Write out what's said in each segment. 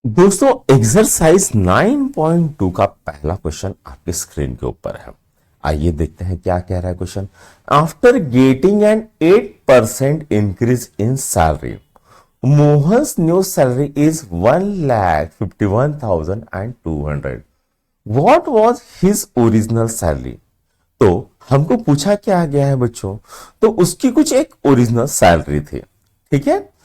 दोस्तों एक्सरसाइज 9.2 का पहला क्वेश्चन आपके स्क्रीन के ऊपर है। आइए देखते हैं क्या कह रहा है question. After getting an 8% increase in salary, Mohan's new salary is 1,51,200। What was his original salary? तो हमको पूछा क्या गया है बच्चों, तो उसकी कुछ एक ओरिजिनल सैलरी थी, ठीक है।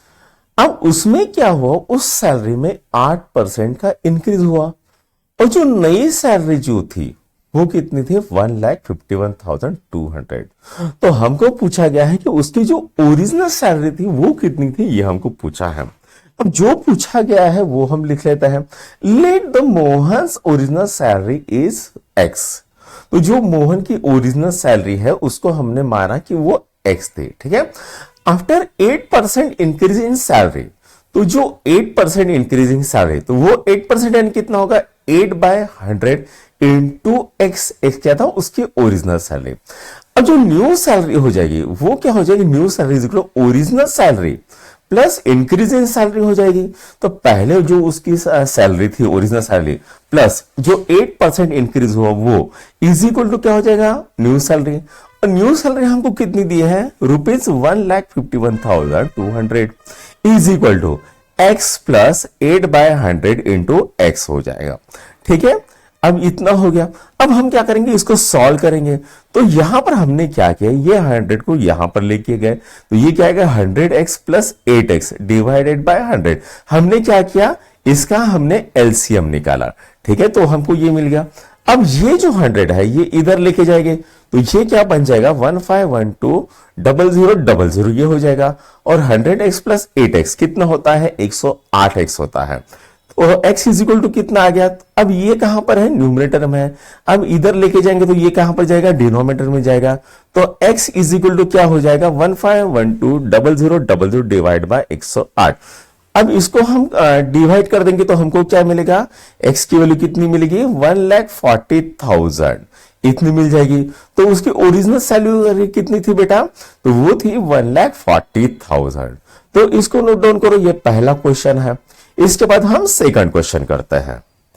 अब उसमें क्या हुआ, उस सैलरी में 8% का इंक्रीज हुआ और जो नई सैलरी जो थी वो कितनी थी, 1,51,200। तो हमको पूछा गया है कि उसकी जो ओरिजिनल सैलरी थी वो कितनी थी, ये हमको पूछा है। अब जो पूछा गया है वो हम लिख लेते हैं। Let the Mohan's original salary is x. तो जो मोहन की ओरिजिनल सैलरी है उसको हमने माना कि वो एक्स थी, ठीक है। आफ्टर 8% इंक्रीज इन सैलरी, तो जो 8% इंक्रीजिंग सैलरी, तो वो 8% यानी कितना होगा, 8/100 इंटू एक्स। एक्स क्या था, उसकी ओरिजिनल सैलरी। अब जो न्यू सैलरी हो जाएगी वो क्या हो जाएगी, new salary is equal to original salary plus increase in salary हो जाएगी। तो पहले जो उसकी सैलरी थी ओरिजिनल सैलरी प्लस जो 8% इंक्रीज हुआ वो इज इक्वल टू क्या हो जाएगा, न्यू सैलरी। और न्यू सैलरी हमको कितनी दी है, ₹1,51,200 is equal to x plus 8/100 into x हो जाएगा, ठीक है। अब इतना हो गया। अब हम क्या करेंगे, इसको सॉल्व करेंगे। तो यहां पर हमने क्या किया, ये 100 को यहां पर लेके गए, तो ये क्या आएगा, 100x plus 8x divided by 100। हमने क्या किया, इसका हमने एलसीएम निकाला, ठीक है। तो हमको ये मिल गया। अब ये जो 100 है ये इधर लेके जाएंगे, तो ये क्या बन जाएगा, 15120000 ये हो जाएगा। और 100x प्लस 8x कितना होता है, 108x होता है। तो x इज इक्वल टू कितना आ गया। अब ये कहां पर है, न्यूमरेटर में है। अब इधर लेके जाएंगे तो ये कहां पर जाएगा, डिनोमिनेटर में जाएगा। तो x इज इक्वल टू क्या हो जाएगा, 15120000 डिवाइड बाय 108। अब इसको हम डिवाइड कर देंगे तो हमको क्या मिलेगा, x की वैल्यू कितनी मिलेगी, 1,40,000 इतनी मिल जाएगी। तो उसकी ओरिजिनल सैलरी कितनी थी बेटा, तो वो थी 1,40,000। तो इसको नोट डाउन करो, ये पहला क्वेश्चन है। इसके बाद हम सेकंड क्वेश्चन करते हैं।